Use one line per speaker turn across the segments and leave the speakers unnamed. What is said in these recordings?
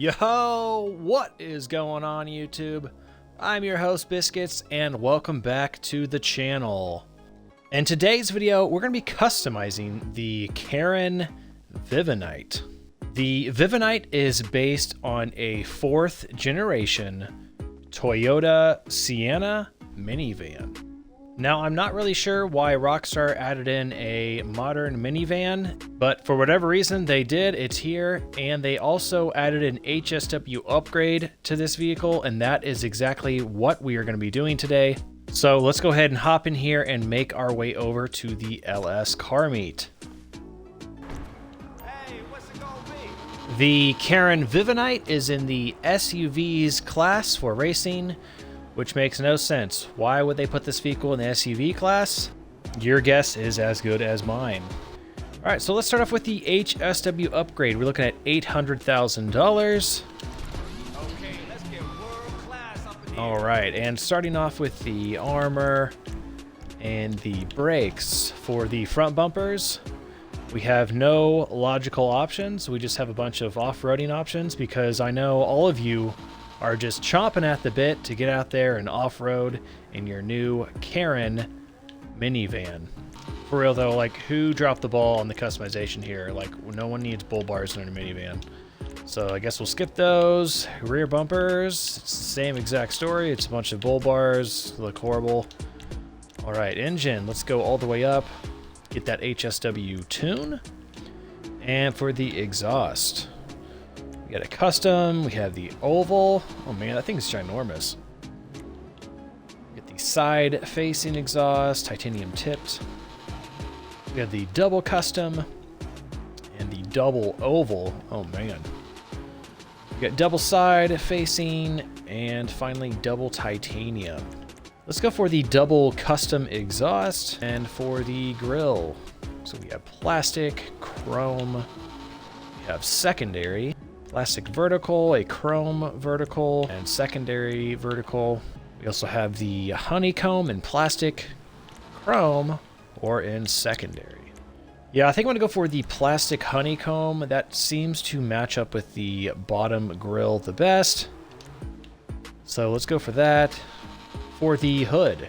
Yo, what is going on YouTube? I'm your host Biscuits and welcome back to the channel. In today's video, we're going to be customizing the Karin Vivanite. The Vivanite is based on a 4th generation Toyota Sienna minivan. Now, I'm not really sure why Rockstar added in a modern minivan, but for whatever reason they did, it's here, and they also added an HSW upgrade to this vehicle, and that is exactly what we are going to be doing today. So let's go ahead and hop in here and make our way over to the LS car meet.
Hey, what's it gonna be?
The Karin Vivanite is in the SUVs class for racing, which makes no sense. Why would they put this vehicle in the SUV class? Your guess is as good as mine. All right, so let's start off with the HSW upgrade. We're looking at $800,000.
Okay, let's get world class up in here.
All right, and starting off with the armor and the brakes. For the front bumpers, we have no logical options. We just have a bunch of off-roading options because I know all of you are just chomping at the bit to get out there and off-road in your new Karin minivan. For real though, like, who dropped the ball on the customization here? Like, no one needs bull bars in a minivan. So I guess we'll skip those. Rear bumpers, it's the same exact story. It's a bunch of bull bars, look horrible. All right, engine, let's go all the way up. Get that HSW tune. And for the exhaust, we got a custom, we have the oval. Oh man, that thing's ginormous. Get the side facing exhaust, titanium tipped. We have the double custom and the double oval. Oh man. We got double side facing and finally double titanium. Let's go for the double custom exhaust and for the grille. So we have plastic, chrome, we have secondary. Plastic vertical, a chrome vertical, and secondary vertical. We also have the honeycomb in plastic, chrome, or in secondary. Yeah, I think I'm going to go for the plastic honeycomb. That seems to match up with the bottom grille the best. So let's go for that. For the hood,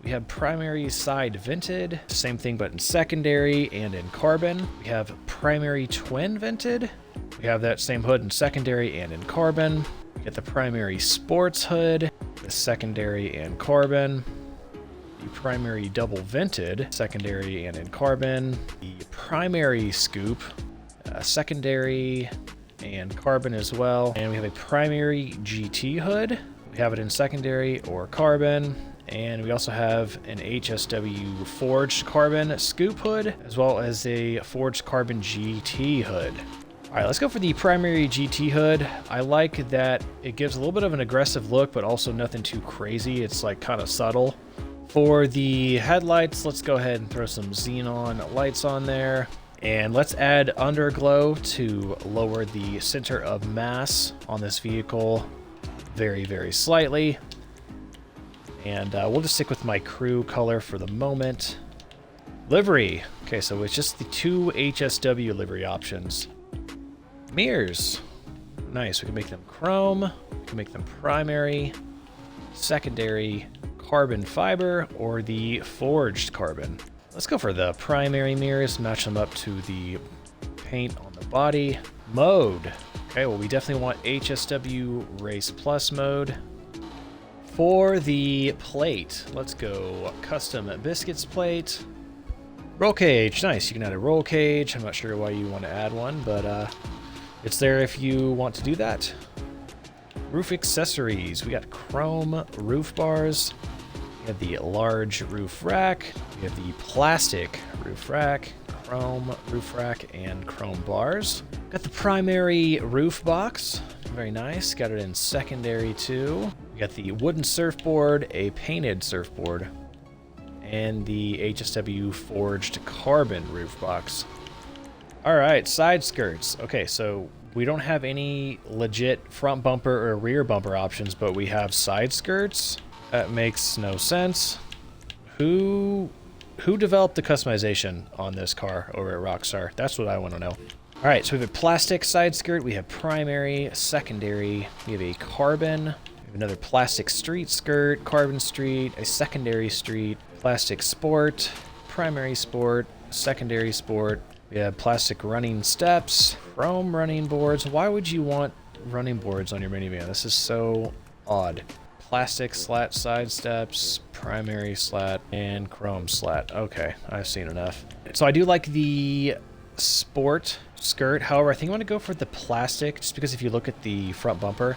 we have primary side vented. Same thing but in secondary and in carbon. We have primary twin vented. We have that same hood in secondary and in carbon. We get the primary sports hood, the secondary and carbon. The primary double vented, secondary and in carbon. The primary scoop, secondary and carbon as well. And we have a primary GT hood. We have it in secondary or carbon. And we also have an HSW forged carbon scoop hood, as well as a forged carbon GT hood. All right, let's go for the primary GT hood. I like that it gives a little bit of an aggressive look, but also nothing too crazy. It's like kind of subtle. For the headlights, let's go ahead and throw some xenon lights on there. And let's add underglow to lower the center of mass on this vehicle very, very slightly. And we'll just stick with my crew color for the moment. Livery. Okay, so it's just the 2 HSW livery options. Mirrors. Nice, we can make them chrome, we can make them primary, secondary, carbon fiber, or the forged carbon. Let's go for the primary mirrors, match them up to the paint on the body. Mode. Okay, well we definitely want HSW Race Plus mode. For the plate, let's go custom biscuits plate. Roll cage, nice, you can add a roll cage. I'm not sure why you want to add one, but it's there if you want to do that. Roof accessories. We got chrome roof bars. We have the large roof rack. We have the plastic roof rack, chrome roof rack, and chrome bars. Got the primary roof box. Very nice. Got it in secondary too. We got the wooden surfboard, a painted surfboard, and the HSW forged carbon roof box. All right, side skirts. Okay, so we don't have any legit front bumper or rear bumper options, but we have side skirts. That makes no sense. Who developed the customization on this car over at Rockstar? That's what I want to know. All right, so we have a plastic side skirt, we have primary, secondary, we have a carbon, we have another plastic street skirt, carbon street, a secondary street, plastic sport, primary sport, secondary sport. We have plastic running steps, chrome running boards. Why would you want running boards on your minivan? This is so odd. Plastic slat side steps, primary slat, and chrome slat. Okay, I've seen enough. So I do like the sport skirt. However, I think I want to go for the plastic, just because if you look at the front bumper,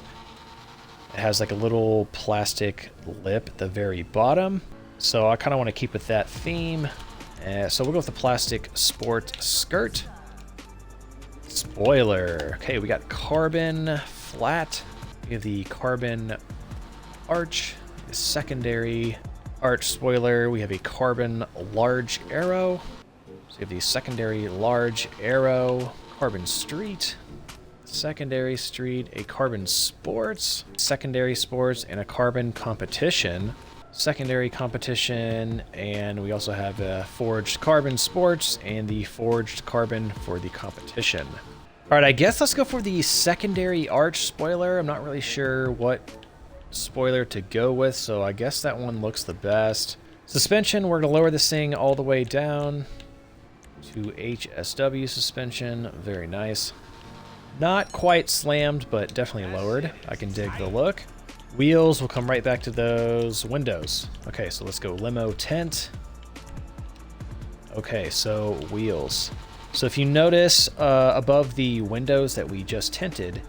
it has like a little plastic lip at the very bottom. So I kind of want to keep with that theme. So we'll go with the plastic sport skirt. Spoiler. Okay, we got carbon flat. We have the carbon arch, the secondary arch spoiler. We have a carbon large arrow. So we have the secondary large arrow, carbon street, secondary street, a carbon sports, secondary sports, and a carbon competition. Secondary competition, and we also have a forged carbon sports and the forged carbon for the competition. All right, I guess let's go for the secondary arch spoiler. I'm not really sure what spoiler to go with, so I guess that one looks the best. Suspension, we're gonna lower this thing all the way down to HSW suspension. Very nice. Not quite slammed, but definitely lowered. I can dig the look. Wheels, will come right back to those. Windows. Okay, so let's go limo tent. Okay, so wheels. So if you notice above the windows that we just tinted,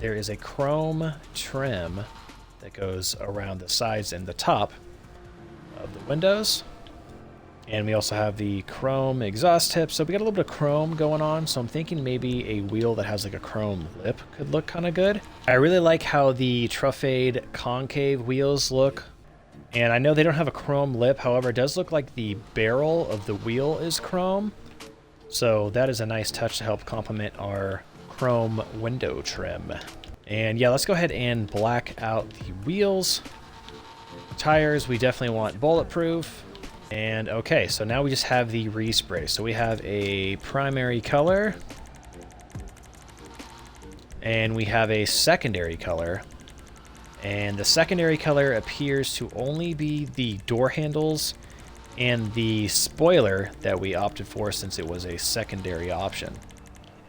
there is a chrome trim that goes around the sides and the top of the windows. And we also have the chrome exhaust tips. So we got a little bit of chrome going on. So I'm thinking maybe a wheel that has like a chrome lip could look kind of good. I really like how the Truffade concave wheels look. And I know they don't have a chrome lip. However, it does look like the barrel of the wheel is chrome. So that is a nice touch to help complement our chrome window trim. And yeah, let's go ahead and black out the wheels. Tires, we definitely want bulletproof. And okay, so now we just have the respray. So we have a primary color, and we have a secondary color. And the secondary color appears to only be the door handles and the spoiler that we opted for, since it was a secondary option.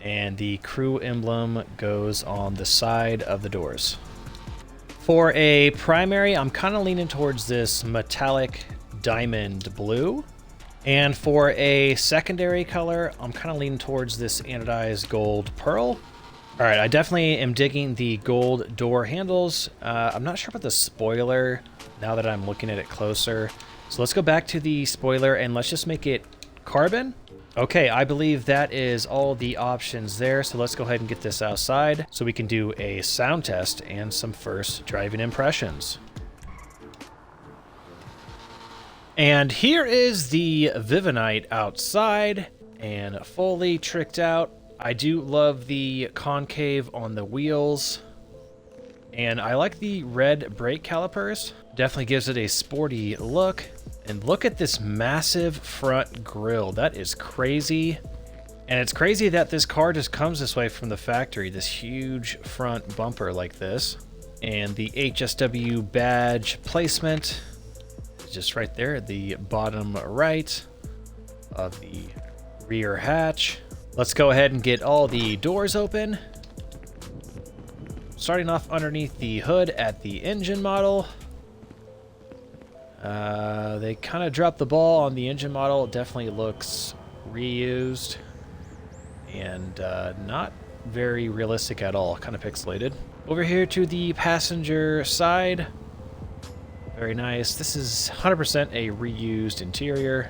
And the crew emblem goes on the side of the doors. For a primary, I'm kind of leaning towards this metallic diamond blue. And for a secondary color, I'm kind of leaning towards this anodized gold pearl. All right, I definitely am digging the gold door handles. I'm not sure about the spoiler now that I'm looking at it closer. So let's go back to the spoiler and let's just make it carbon. Okay, I believe that is all the options there. So let's go ahead and get this outside so we can do a sound test and some first driving impressions. And here is the Vivanite outside and fully tricked out. I do love the concave on the wheels, and I like the red brake calipers. Definitely gives it a sporty look. And look at this massive front grille. That is crazy. And it's crazy that this car just comes this way from the factory, this huge front bumper like this. And the HSW badge placement just right there at the bottom right of the rear hatch. Let's go ahead and get all the doors open. Starting off underneath the hood at the engine model. They kind of dropped the ball on the engine model. It definitely looks reused and not very realistic at all, kind of pixelated. Over here to the passenger side. Very nice. This is 100% a reused interior.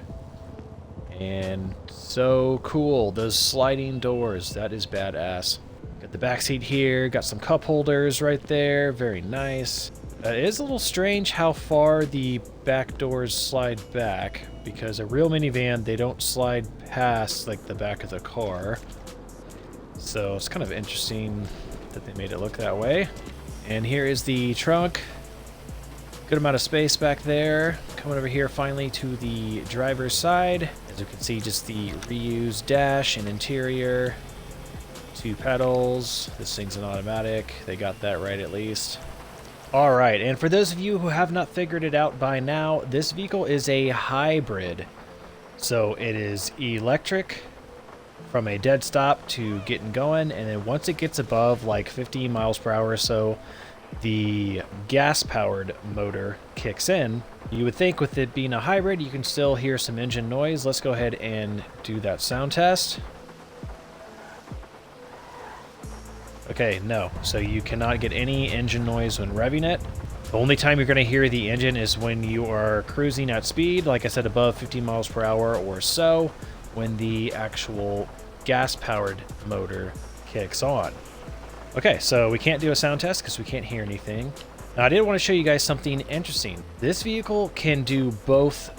And so cool. Those sliding doors, that is badass. Got the back seat here, got some cup holders right there. Very nice. It is a little strange how far the back doors slide back, because a real minivan, they don't slide past like the back of the car. So it's kind of interesting that they made it look that way. And here is the trunk. Good amount of space back there. Coming over here finally to the driver's side. As you can see, just the reused dash and interior. 2 pedals. This thing's an automatic. They got that right at least. Alright, and for those of you who have not figured it out by now, this vehicle is a hybrid. So it is electric from a dead stop to getting going, and then once it gets above like 15 miles per hour or so, the gas-powered motor kicks in. You would think with it being a hybrid, you can still hear some engine noise. Let's go ahead and do that sound test. Okay, no. So you cannot get any engine noise when revving it. The only time you're going to hear the engine is when you are cruising at speed, like I said, above 15 miles per hour or so, when the actual gas-powered motor kicks on. Okay, so we can't do a sound test because we can't hear anything. Now, I did want to show you guys something interesting. This vehicle can do both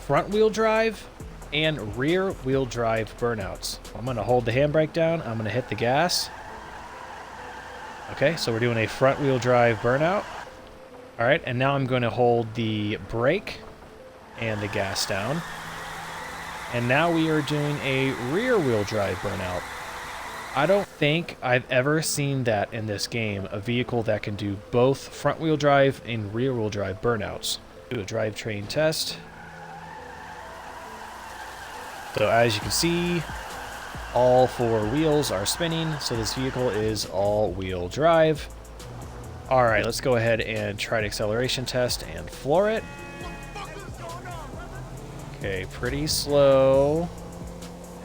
front-wheel drive and rear-wheel drive burnouts. I'm going to hold the handbrake down. I'm going to hit the gas. Okay, so we're doing a front-wheel drive burnout. All right, and now I'm going to hold the brake and the gas down. And now we are doing a rear-wheel drive burnout. I don't think I've ever seen that in this game, a vehicle that can do both front-wheel drive and rear-wheel drive burnouts. Do a drivetrain test. So as you can see, all 4 wheels are spinning, so this vehicle is all-wheel drive. All right, let's go ahead and try an acceleration test and floor it. Okay, pretty slow.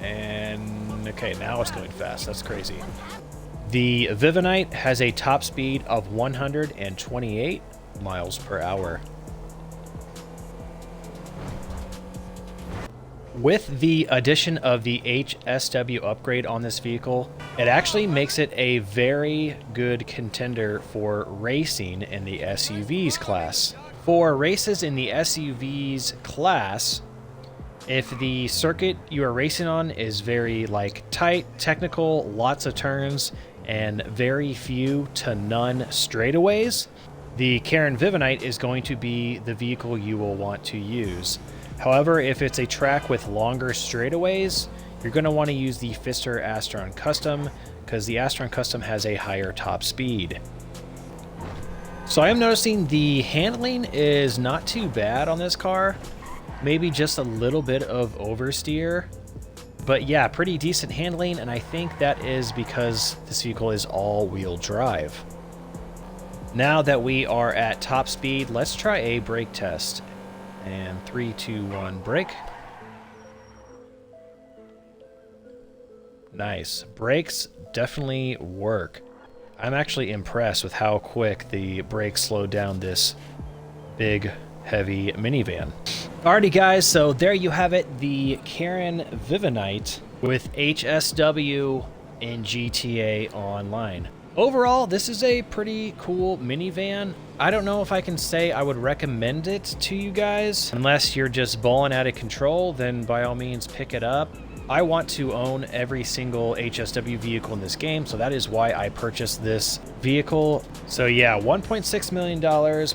And okay, now it's going fast. That's crazy. The Vivanite has a top speed of 128 miles per hour. With the addition of the HSW upgrade on this vehicle, it actually makes it a very good contender for racing in the SUVs class. For races in the SUVs class, if the circuit you are racing on is very tight, technical, lots of turns, and very few to none straightaways, the Karin Vivanite is going to be the vehicle you will want to use. However, if it's a track with longer straightaways, you're going to want to use the Pfister Astron Custom because the Astron Custom has a higher top speed. So I am noticing the handling is not too bad on this car. Maybe just a little bit of oversteer. But yeah, pretty decent handling, and I think that is because this vehicle is all-wheel drive. Now that we are at top speed, let's try a brake test. And 3, 2, 1, brake. Nice. Brakes definitely work. I'm actually impressed with how quick the brakes slowed down this big, heavy minivan. Alrighty guys, so there you have it, the Karin Vivanite with HSW in GTA Online. Overall, this is a pretty cool minivan. I don't know if I can say I would recommend it to you guys. Unless you're just balling out of control, then by all means pick it up. I want to own every single HSW vehicle in this game, so that is why I purchased this vehicle. So yeah, $1.6 million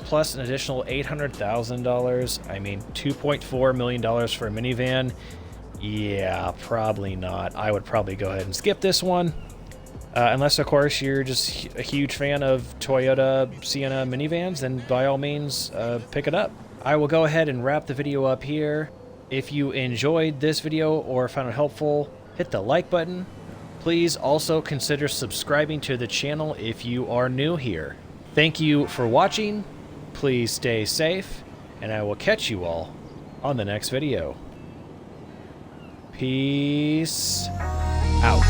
plus an additional $800,000. I mean, $2.4 million for a minivan. Yeah, probably not. I would probably go ahead and skip this one. Unless, of course, you're just a huge fan of Toyota Sienna minivans, then by all means, pick it up. I will go ahead and wrap the video up here. If you enjoyed this video or found it helpful, hit the like button. Please also consider subscribing to the channel if you are new here. Thank you for watching. Please stay safe, and I will catch you all on the next video. Peace out.